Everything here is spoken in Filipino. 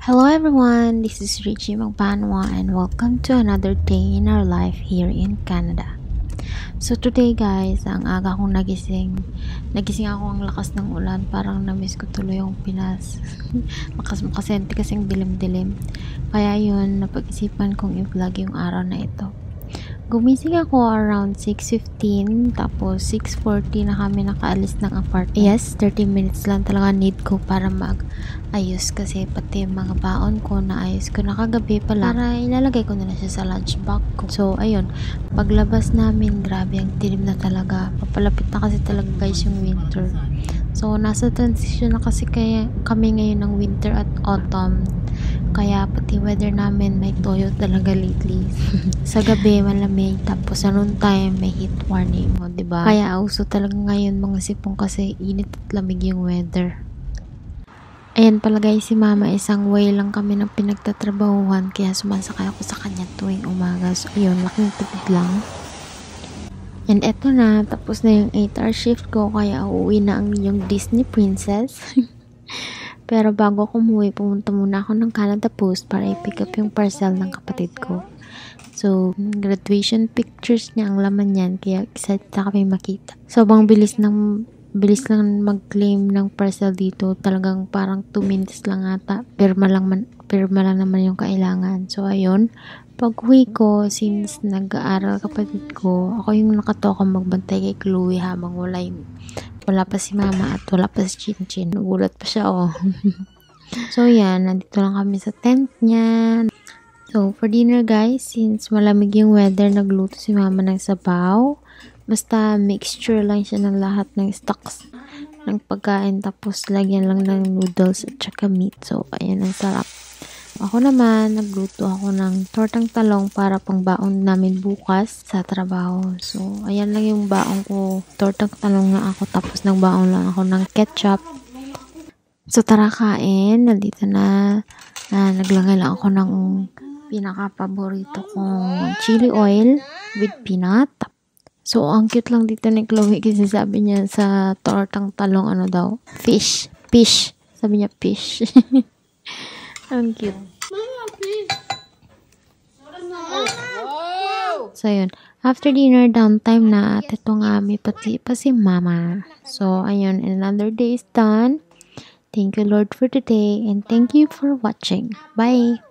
Hello everyone, this is Richie Magbanwa and welcome to another day in our life here in Canada. So today guys, ang aga kong nagising ako ang lakas ng ulan, parang na-miss ko tuloy yung Pinas. Makasente kasing dilim-dilim. Kaya yun, napag-isipan kong i-vlog yung araw na ito. Gumising ako around 6:15, tapos 6:40 na kami nakaalis ng apartment. Yes, 30 minutes lang talaga need ko para mag-ayos kasi pati yung mga baon ko naayos ko na kagabi pala para ilalagay ko na siya sa lunch bag ko. So, ayun, paglabas namin, grabe ang dilim na talaga. Papalapit na kasi talaga guys yung winter. So, nasa transition na kasi kami ngayon ng winter at autumn. Kaya pati weather namin may toyo talaga lately. Sa gabi malamig, tapos sa noon time may heat warning, o diba? Kaya uso talaga ngayon mga sipong kasi init at lamig yung weather. Ayan pala guys, si mama isang way lang kami ng pinagtatrabahuhan kaya sumasakay ako sa kanya tuwing umaga. So ayun, laking tipid lang. And eto na, tapos na yung 8-hour shift ko kaya uuwi na ang yung Disney princess. Pero bago ako umuwi, pumunta muna ako ng Canada Post para i-pick up yung parcel ng kapatid ko. So, graduation pictures niya ang laman niyan, kaya excited na kami makita. So, bilis lang mag-claim ng parcel dito. Talagang parang 2 minutes lang ata. Pirma lang naman yung kailangan. So, ayun. Pag-uwi ko, since nag-aaral kapatid ko, ako yung nakatoka magbantay kay Chloe habang wala pa si mama at wala pa si Chinchin. Nagulat pa siya, oh. So, yan. Nandito lang kami sa tent niya. So, for dinner, guys, since malamig yung weather, nagluto si mama ng sabaw. Basta mixture lang siya ng lahat ng stocks ng pagkain. Tapos, lagyan lang ng noodles at saka meat. So, ayan, ang sarap. Ako naman, nagluto ako ng tortang talong para pang baon namin bukas sa trabaho. So, ayan lang yung baon ko. Tortang talong na ako, tapos nagbaon lang ako ng ketchup. So, tara kain. Nandito na. Naglagay lang ako ng pinaka-paborito kong chili oil with peanut. So, ang cute lang dito ni Chloe kasi sabi niya sa tortang talong, ano daw? Fish. Sabi niya fish. Ang cute. So, yun. After dinner, downtime na. At ito nga, may pati pa si mama. So, ayun. Another day is done. Thank you, Lord, for today. And thank you for watching. Bye!